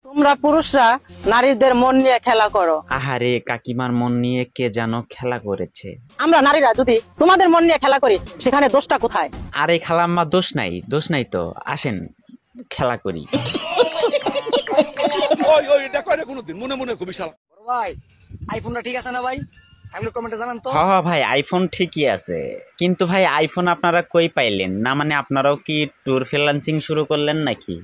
তোমরা পুরুষরা নারীদের মন নিয়ে খেলা করো। আহারে, কাকিমার মন নিয়ে কে যেন খেলা করেছে। আমরা নারীরা যদি তোমাদের মন নিয়ে খেলা করি, সেখানে দোষটা কোথায়? আরে খালাম্মা, দোষ নাই তো, আসেন খেলা করি। ভাই আইফোনটা ঠিক আছে না ভাই? আপনি কমেন্টে জানান তো। হ্যাঁ ভাই, আইফোন ঠিকই আছে, কিন্তু ভাই আইফোন আপনারা কই পাইলেন? না মানে আপনারাও কি ট্যুর ফ্রিল্যান্সিং শুরু করলেন নাকি?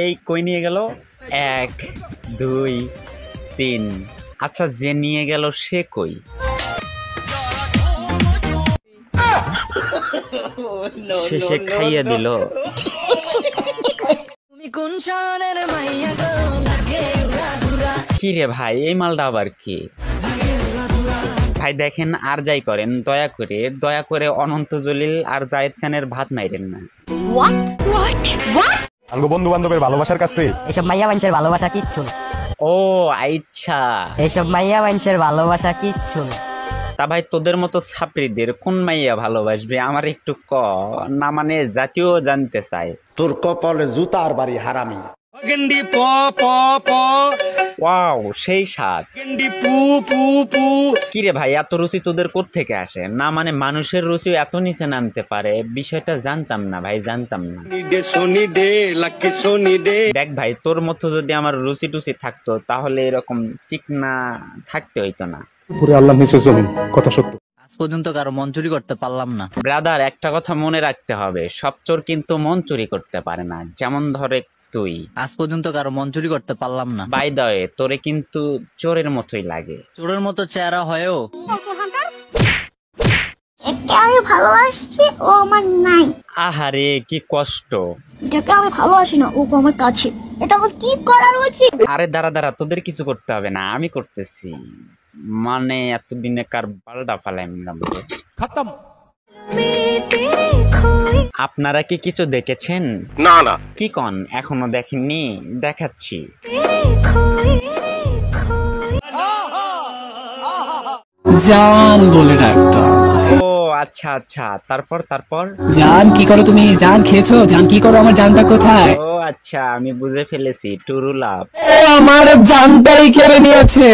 এই কই নিয়ে গেল? 1 2 3। আচ্ছা, যে নিয়ে গেল সে কই? শেষে খাইয়ে দিল। কি রে ভাই, এই মালটা আবার কি? ভাই দেখেন, আর যাই করেন, দয়া করে অনন্ত জলিল আর জায়েদ খানের ভাত মাইরেন না। আঙ্গ বন্ধু বান্ধবের ভালোবাসার কাছে এইসব মাইয়া মানুষের ভালোবাসা কিচ্ছু না। ও আচ্ছা, এইসব মাইয়া মানুষের ভালোবাসা কিচ্ছু না। তা ভাই তোদের মতো ছাপড়িদের কোন মাইয়া ভালোবাসবে আমার একটু ক না, মানে জাতীয় জানতে চাই। তোর কপালে জুতার বাড়ি হারামি। ওয়াও, সেই স্বাদ। কি রে ভাই, এত রুচি তোদের কোত্থেকে আসে? না মানে মানুষের রুচিও এত নিচে নামতে পারে, বিষয়টা জানতাম না ভাই, জানতাম না। দেখ ভাই, তোর মতো যদি আমার রুচি টুচি থাকতো তাহলে এরকম চিকনা থাকতে হইতো না। আল্লাহ নিচের জমিন, কথা সত্য। আজ পর্যন্ত কারো মন চুরি করতে পারলাম না। ব্রাদার, একটা কথা মনে রাখতে হবে, সব চোর কিন্তু মন চুরি করতে পারে না। যেমন ধরে তুই। আজ পর্যন্ত কারো মন চুরি করতে পারলাম না। বাই দ্য ওয়ে, তোরে কিন্তু চোরের মতোই লাগে। চোরের মতো চেহারা হয়েও একে আমি ভালোবাসছি, ও আমার নাই। আহারে কি কষ্ট। যাকে আমি ভালোবাসি না, ও আমার কাছে। এটা আমার কি করার উচিত? আরে দাঁড়া, তোদের কিছু করতে হবে না, আমি করতেছি। মানে এতদিনে কার বালডা ফালাইলাম রে। খতম। আপনারা কি কিছু দেখেছেন? না না। কি কন, এখনো দেখেননি? দেখাচ্ছি। জান বলে ডাকতাম। ও আচ্ছা, তারপর? জান কি করো তুমি? জান খেয়েছো? জান কি করো? আমার জানটা কোথায়? ও আচ্ছা, আমি বুঝে ফেলেছি, টুরু লাভ। আমার জানটাই কেড়ে নিয়েছে।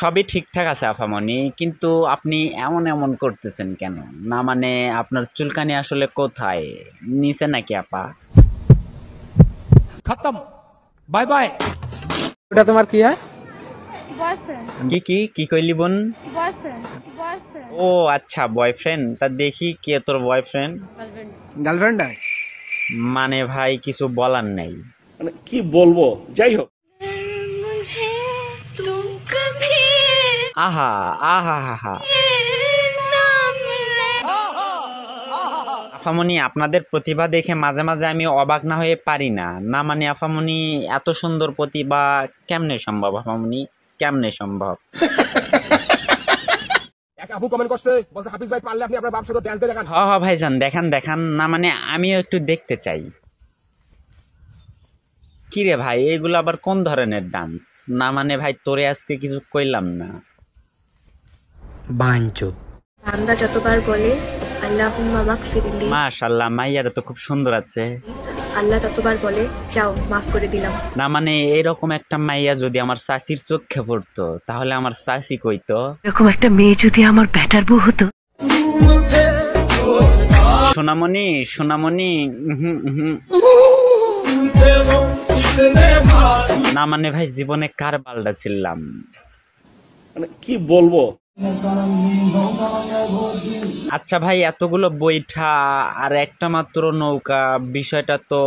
সবই ঠিকঠাক আছে আফামনি, কিন্তু আপনি এমন করতেছেন কেন? না মানে আপনার চুলকানি আসলে কোথায়? নিচে নাকি আপা? খতম, বাই বাই। ওটা তোমার কি হয়? কি কইলি বোন? ও আচ্ছা, বয়ফ্রেন্ড। তা দেখি কে তোর বয়ফ্রেন্ড? গার্লফ্রেন্ড। মানে ভাই কিছু বলার নেই। মানে কি বলবো, যাই হোক। আহা। আফামনি, আপনাদের প্রতিভা দেখে মাঝে মাঝে আমি অবাক না হয়ে পারি না। না মানে আফামনি, এত সুন্দর প্রতিভা কেমনে সম্ভব? আফামনি, কেমনে সম্ভব? আপু কমেন্ট করছে, বলছে হাফিজ ভাই পারলে আপনি আপনার বাপ সাথে ড্যান্স দিয়ে দেখান। হ্যাঁ ভাইজান, দেখান। না মানে আমিও একটু দেখতে চাই। কি রে ভাই, এগুলো আবার কোন ধরনের ডান্স? না মানে ভাই তোরে আজকে কিছু কইলাম না। বান্দা যতবার বলে আল্লাহুম্মা মাগফিরলি, মাশাআল্লাহ, মাইয়ারা তো খুব সুন্দর আছে। আল্লাহ ততবার বলে যাও মাফ করে দিলাম। না মানে এরকম একটা মাইয়া যদি আমার চাচির চোখে পড়তো, তাহলে আমার চাচি কইতো, এরকম একটা মেয়ে যদি আমার ব্যাটার বউ হতো। সোনামণি। না মানে ভাই জীবনে কার বালডা ছিলাম? মানে কি বলবো। আচ্ছা ভাই, এতগুলো বৈঠা আর একটা মাত্র নৌকা, বিষয়টা তো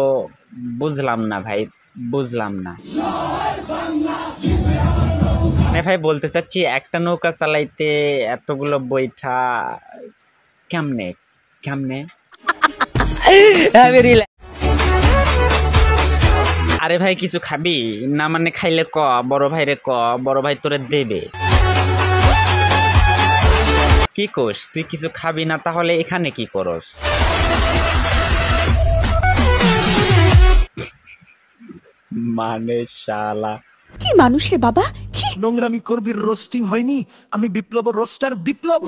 বুঝলাম না ভাই, বুঝলাম না। মানে ভাই বলতে চাচ্ছি, একটা নৌকা চালাইতে এতগুলো বৈঠা কেমনে? আরে ভাই কিছু খাবি? না মানে খাইলে ক, বড় ভাইরে ক, বড় ভাই তোরে দেবে। কি কোস তুই? কিছু খাবি না তাহলে এখানে কি করস? মানে শালা কি মানুষ রে বাবা। নোংরামি করবি, রোস্টিং হয়নি। আমি বিপ্লব, রোস্টার বিপ্লব।